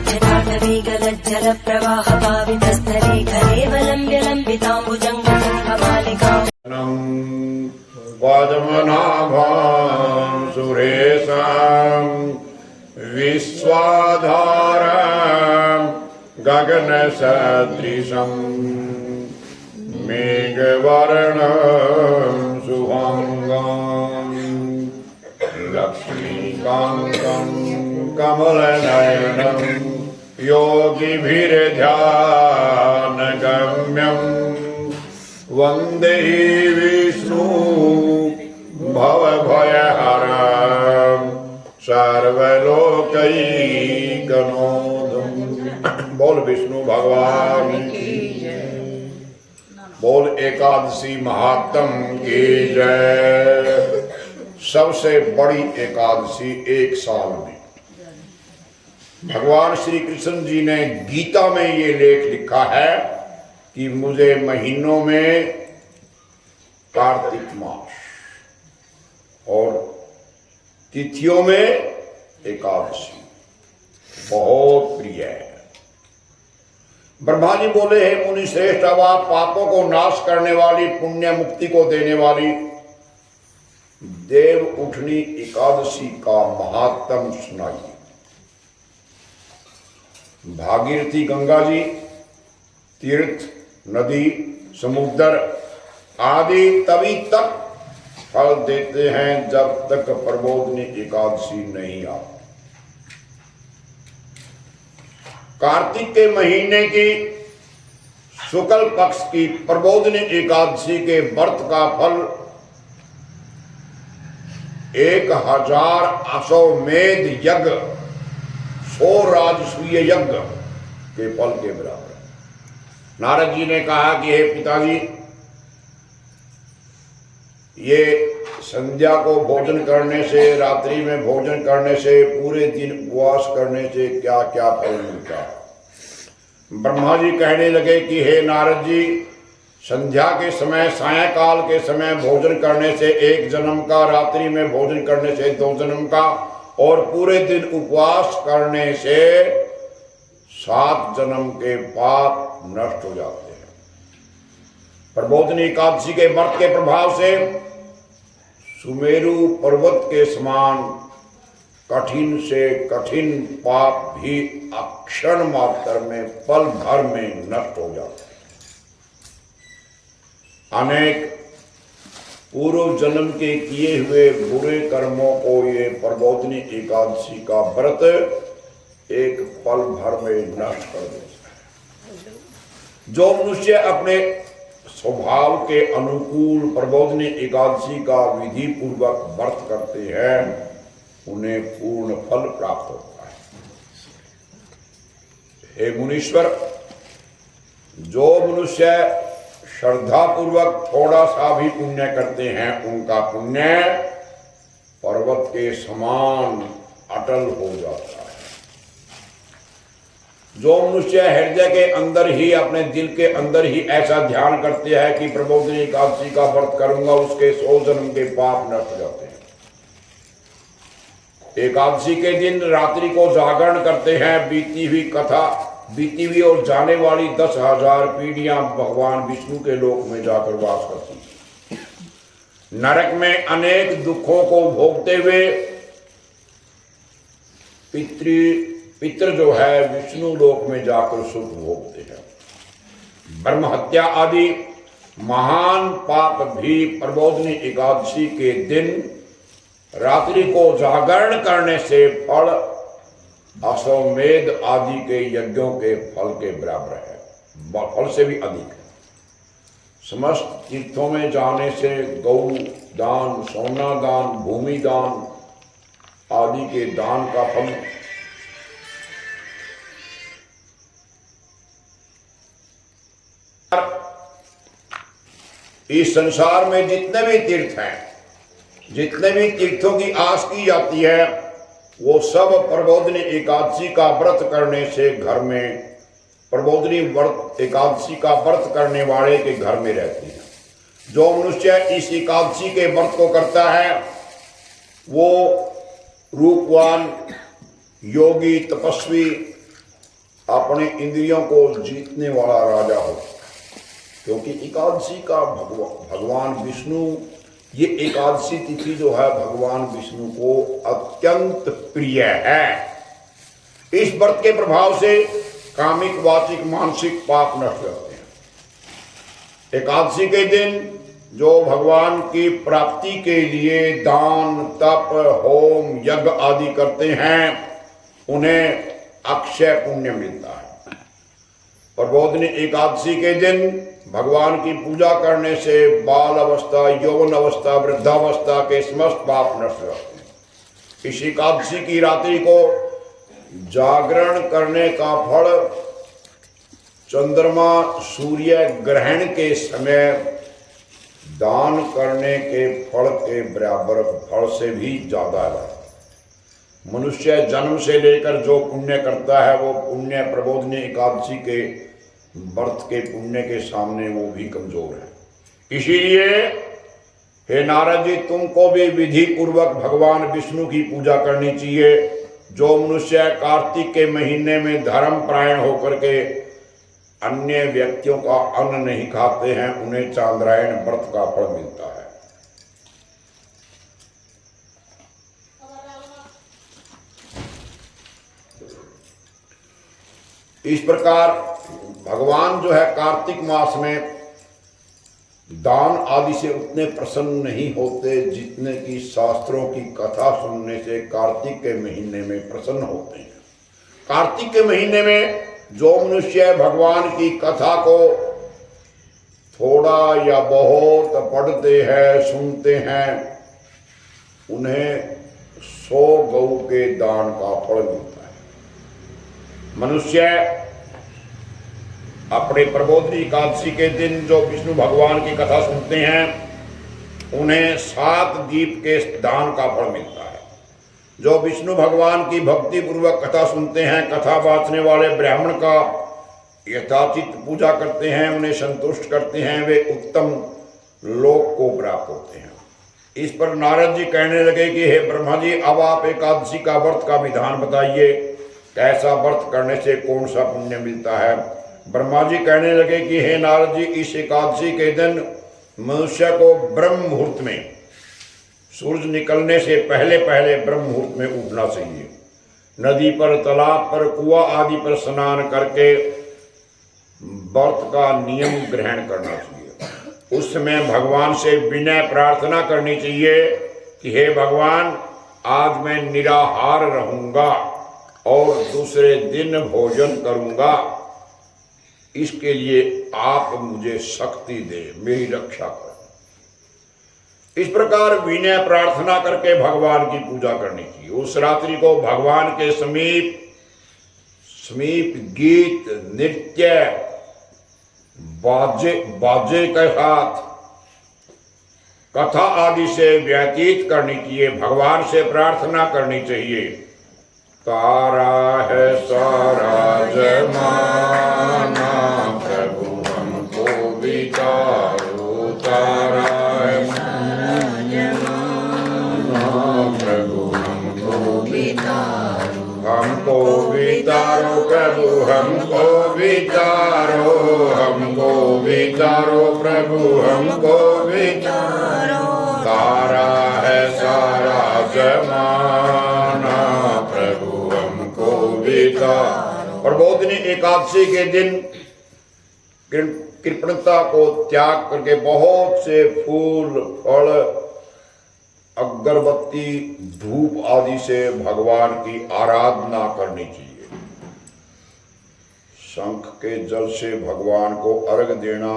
जल प्रवाह पावितस्थले कलेवलम्ब्य लम्बिताम्बुजङ्गं कपालिकाम् पद्मनाभां सुरेशां विश्वाधारं गगनसदृशं मेघवर्णं शुभांगं लक्ष्मीकान्तं कमलनयनं योगिभिर्ध्यानगम्यं वन्दे विष्णु भवभयहरं सर्वलोकैकनाथं। बोल विष्णु भगवान की जय। बोल एकादशी महात्म की जय। सबसे बड़ी एकादशी एक साल में। भगवान श्री कृष्ण जी ने गीता में ये लेख लिखा है कि मुझे महीनों में कार्तिक मास और तिथियों में एकादशी बहुत प्रिय है। ब्रह्मा जी बोले, हे मुनि श्रेष्ठ, अब आप पापों को नाश करने वाली, पुण्य मुक्ति को देने वाली देव उठनी एकादशी का महात्म सुनाइए। भागीरथी गंगा जी, तीर्थ, नदी, समुद्र आदि तभी तक फल देते हैं जब तक प्रबोधनी एकादशी नहीं आती। कार्तिक के महीने की शुक्ल पक्ष की प्रबोधनी एकादशी के व्रत का फल 1000 अश्वमेध यज्ञ, 100 राजसूय यज्ञ के फल के बराबर। नारद जी ने कहा कि हे पिताजी, ये संध्या को भोजन करने से, रात्रि में भोजन करने से, पूरे दिन उपवास करने से क्या क्या फल मिलता है। ब्रह्मा जी कहने लगे कि हे नारद जी, संध्या के समय, सायंकाल के समय भोजन करने से 1 जन्म का, रात्रि में भोजन करने से 2 जन्म का, और पूरे दिन उपवास करने से 7 जन्म के पाप नष्ट हो जाते हैं। प्रबोधनी एकादशी के व्रत के प्रभाव से सुमेरु पर्वत के समान कठिन से कठिन पाप भी अक्षण मात्र में, पल भर में नष्ट हो जाते हैं। अनेक पूर्व जन्म के किए हुए बुरे कर्मों को ये प्रबोधनी एकादशी का व्रत एक पल भर में नष्ट कर देता है। जो मनुष्य अपने स्वभाव के अनुकूल प्रबोधनी एकादशी का विधि पूर्वक व्रत करते हैं, उन्हें पूर्ण फल प्राप्त होता है। हे मुनीश्वर, जो मनुष्य श्रद्धा पूर्वक थोड़ा सा भी पुण्य करते हैं, उनका पुण्य पर्वत के समान अटल हो जाता है। जो मनुष्य हृदय के अंदर ही, अपने दिल के अंदर ही ऐसा ध्यान करते हैं कि प्रबोधनी एकादशी का व्रत करूंगा, उसके 100 जन्म के पाप नष्ट हो जाते हैं। एकादशी के दिन रात्रि को जागरण करते हैं, बीती हुई और जाने वाली 10,000 पीढ़ियां भगवान विष्णु के लोक में जाकर वास करती हैं। नरक में अनेक दुखों को भोगते हुए पितृ जो है विष्णु लोक में जाकर सुख भोगते हैं। ब्रह्म हत्या आदि महान पाप भी प्रबोधनी एकादशी के दिन रात्रि को जागरण करने से फल अश्वमेध आदि के यज्ञों के फल के बराबर है, फल से भी अधिक है। समस्त तीर्थों में जाने से गौ दान, सोना दान, भूमि दान आदि के दान का फल इस संसार में जितने भी तीर्थ हैं, जितने भी तीर्थों की आस की जाती है, वो सब प्रबोधनी एकादशी का व्रत करने से घर में, प्रबोधनी एकादशी का व्रत करने वाले के घर में रहती है। जो मनुष्य इस एकादशी के व्रत को करता है, वो रूपवान, योगी, तपस्वी अपने इंद्रियों को जीतने वाला राजा हो, क्योंकि एकादशी का भगवान विष्णु, ये एकादशी तिथि जो है भगवान विष्णु को अत्यंत प्रिय है। इस व्रत के प्रभाव से कामिक, वाचिक, मानसिक पाप नष्ट होते हैं। एकादशी के दिन जो भगवान की प्राप्ति के लिए दान, तप, होम, यज्ञ आदि करते हैं, उन्हें अक्षय पुण्य मिलता है। प्रबोधिनी एकादशी के दिन भगवान की पूजा करने से बाल अवस्था, यौवन अवस्था, वृद्धावस्था के समस्त पाप नष्ट होते हैं। इस एकादशी की रात्रि को जागरण करने का फल चंद्रमा सूर्य ग्रहण के समय दान करने के फल के बराबर फल से भी ज्यादा है। मनुष्य जन्म से लेकर जो पुण्य करता है वो पुण्य प्रबोधिनी एकादशी के व्रत के पुण्य के सामने वो भी कमजोर है। इसीलिए हे नारद जी, तुमको भी विधि पूर्वक भगवान विष्णु की पूजा करनी चाहिए। जो मनुष्य कार्तिक के महीने में धर्म परायण होकर के अन्य व्यक्तियों का अन्न नहीं खाते हैं, उन्हें चांद्रायण व्रत का फल मिलता है। इस प्रकार भगवान जो है कार्तिक मास में दान आदि से उतने प्रसन्न नहीं होते जितने की शास्त्रों की कथा सुनने से कार्तिक के महीने में प्रसन्न होते हैं। कार्तिक के महीने में जो मनुष्य भगवान की कथा को थोड़ा या बहुत पढ़ते हैं, सुनते हैं, उन्हें 100 गौ के दान का फल मिलता है। मनुष्य अपने प्रबोधिनी एकादशी के दिन जो विष्णु भगवान की कथा सुनते हैं, उन्हें 7 दीप के दान का फल मिलता है। जो विष्णु भगवान की भक्ति पूर्वक कथा सुनते हैं, कथा बाँचने वाले ब्राह्मण का यथाचित पूजा करते हैं, उन्हें संतुष्ट करते हैं, वे उत्तम लोक को प्राप्त होते हैं। इस पर नारद जी कहने लगे कि हे ब्रह्मा जी, अब आप एकादशी का व्रत का विधान बताइए, कैसा व्रत करने से कौन सा पुण्य मिलता है। ब्रह्मा जी कहने लगे कि हे नारद जी, इस एकादशी के दिन मनुष्य को ब्रह्म मुहूर्त में, सूरज निकलने से पहले पहले ब्रह्म मुहूर्त में उठना चाहिए। नदी पर, तालाब पर, कुआं आदि पर स्नान करके व्रत का नियम ग्रहण करना चाहिए। उस समय भगवान से विनय प्रार्थना करनी चाहिए कि हे भगवान, आज मैं निराहार रहूंगा और दूसरे दिन भोजन करूंगा, इसके लिए आप मुझे शक्ति दे, मेरी रक्षा कर। इस प्रकार विनय प्रार्थना करके भगवान की पूजा करनी चाहिए। उस रात्रि को भगवान के समीप गीत, नृत्य, बाजे के साथ कथा आदि से व्यतीत करनी चाहिए। भगवान से प्रार्थना करनी चाहिए, तारा है सारा जमाना, प्रभु हमको विचारो। तारा है सारा जमाना, प्रभु हमको विचारो। हमको विचारो प्रभु, हमको विचारो, हमको विचारो प्रभु, हमको विचारो। तारा है सारा जमाना, प्रभु हमको विचारो। प्रबोधिनी एकादशी के दिन कृपणता को त्याग करके बहुत से फूल, फल, अगरबत्ती, धूप आदि से भगवान की आराधना करनी चाहिए। शंख के जल से भगवान को अर्घ देना,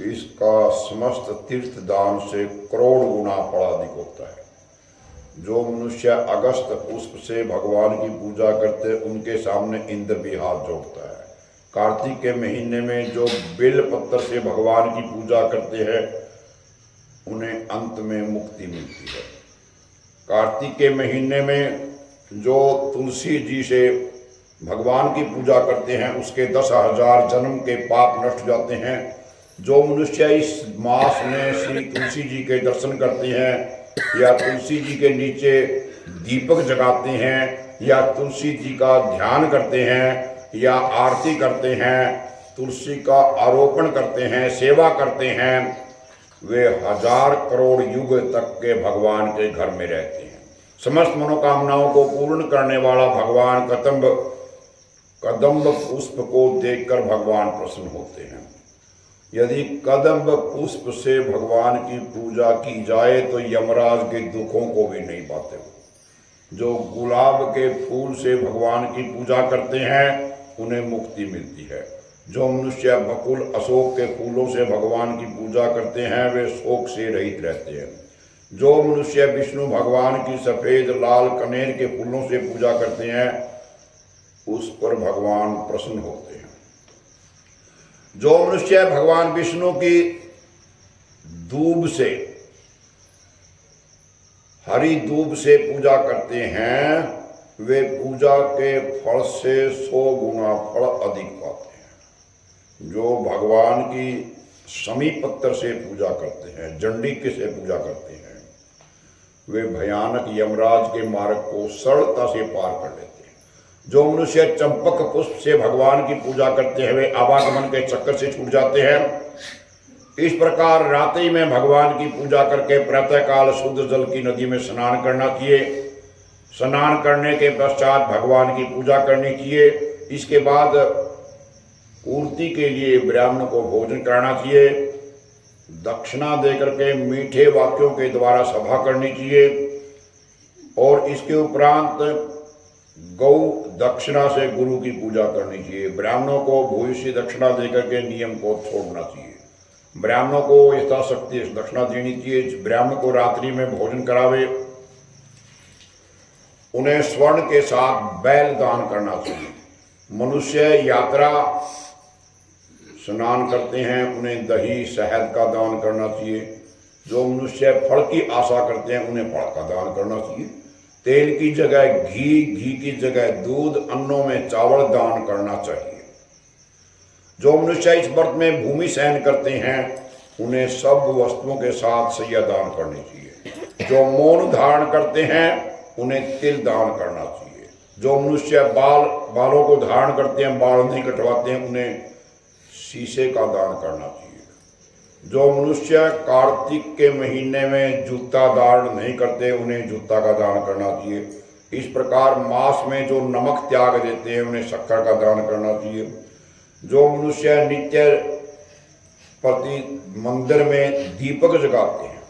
इसका समस्त तीर्थ दान से करोड़ गुना फल अधिक होता है। जो मनुष्य अगस्त पुष्प से भगवान की पूजा करते, उनके सामने इंद्र भी हाथ जोड़ता है। कार्तिक के महीने में जो बेल पत्र से भगवान की पूजा करते हैं, उन्हें अंत में मुक्ति मिलती है। कार्तिक के महीने में जो तुलसी जी से भगवान की पूजा करते हैं, उसके 10,000 जन्म के पाप नष्ट जाते हैं। जो मनुष्य इस मास में श्री तुलसी जी के दर्शन करते हैं या तुलसी जी के नीचे दीपक जगाते हैं या तुलसी जी का ध्यान करते हैं, या आरती करते हैं, तुलसी का आरोपण करते हैं, सेवा करते हैं, वे 1000 करोड़ युग तक के भगवान के घर में रहते हैं। समस्त मनोकामनाओं को पूर्ण करने वाला भगवान कदम्ब पुष्प को देखकर भगवान प्रसन्न होते हैं। यदि कदम्ब पुष्प से भगवान की पूजा की जाए तो यमराज के दुखों को भी नहीं पाते। जो गुलाब के फूल से भगवान की पूजा करते हैं उन्हें मुक्ति मिलती है। जो मनुष्य बकुल अशोक के फूलों से भगवान की पूजा करते हैं वे शोक से रहित रहते हैं। जो मनुष्य विष्णु भगवान की सफेद लाल कनेर के फूलों से पूजा करते हैं उस पर भगवान प्रसन्न होते हैं। जो मनुष्य भगवान विष्णु की दूब से, हरी दूब से पूजा करते हैं वे पूजा के फल से 100 गुना फल अधिक पाते हैं। जो भगवान की शमी पत्थर से पूजा करते हैं, जंडिके से पूजा करते हैं, वे भयानक यमराज के मार्ग को सरलता से पार कर लेते हैं। जो मनुष्य चंपक पुष्प से भगवान की पूजा करते हैं वे आवागमन के चक्कर से छूट जाते हैं। इस प्रकार रात्रि में भगवान की पूजा करके प्रातःकाल शुद्ध जल की नदी में स्नान करना चाहिए। स्नान करने के पश्चात भगवान की पूजा करनी चाहिए। इसके बाद पूर्ति के लिए ब्राह्मण को भोजन कराना चाहिए। दक्षिणा देकर के मीठे वाक्यों के द्वारा सभा करनी चाहिए और इसके उपरांत गौ दक्षिणा से गुरु की पूजा करनी चाहिए। ब्राह्मणों को भूयसी दक्षिणा देकर के नियम को छोड़ना चाहिए। ब्राह्मणों को यथाशक्ति दक्षिणा देनी चाहिए। ब्राह्मण को रात्रि में भोजन करावे, उन्हें स्वर्ण के साथ बैल दान करना चाहिए। मनुष्य यात्रा स्नान करते हैं उन्हें दही शहद का दान करना चाहिए। जो मनुष्य फल की आशा करते हैं उन्हें फल का दान करना चाहिए। तेल की जगह घी, घी की जगह दूध, अन्नों में चावल दान करना चाहिए। जो मनुष्य इस व्रत में भूमि शयन करते हैं उन्हें सब वस्तुओं के साथ सैया दान करनी चाहिए। जो मौन धारण करते हैं उन्हें तिल दान करना चाहिए। जो मनुष्य बालों को धारण करते हैं, बाल नहीं कटवाते हैं, उन्हें शीशे का दान करना चाहिए। जो मनुष्य कार्तिक के महीने में जूता दान नहीं करते उन्हें जूता का दान करना चाहिए। इस प्रकार मास में जो नमक त्याग देते हैं उन्हें शक्कर का दान करना चाहिए। जो मनुष्य नित्य प्रति मंदिर में दीपक जगाते हैं,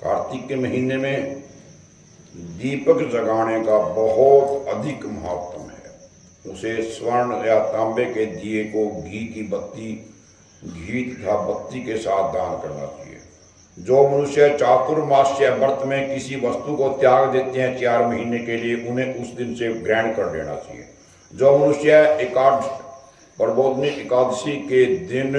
कार्तिक के महीने में दीपक जगाने का बहुत अधिक महत्व है। उसे स्वर्ण या तांबे के दिए को घी की बत्ती, घी तथा बत्ती के साथ दान करना चाहिए। जो मनुष्य चातुर्मास्य व्रत में किसी वस्तु को त्याग देते हैं 4 महीने के लिए उन्हें उस दिन से ग्रहण कर लेना चाहिए। जो मनुष्य प्रबोधनी एकादशी के दिन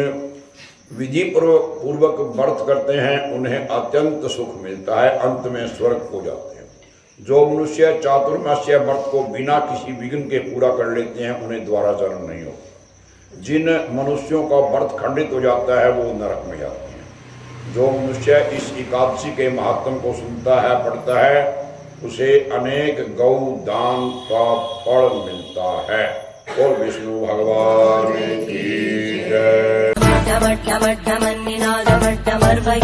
विधि पूर्वक व्रत करते हैं उन्हें अत्यंत सुख मिलता है, अंत में स्वर्ग हो जाते हैं। जो मनुष्य चातुर्मास्य व्रत को बिना किसी विघ्न के पूरा कर लेते हैं उन्हें दोबारा जन्म नहीं होता। जिन मनुष्यों का व्रत खंडित हो जाता है वो नरक में जाते हैं। जो मनुष्य इस एकादशी के महात्म को सुनता है, पढ़ता है, उसे अनेक गौ दान का फल मिलता है। और विष्णु भगवान की जय।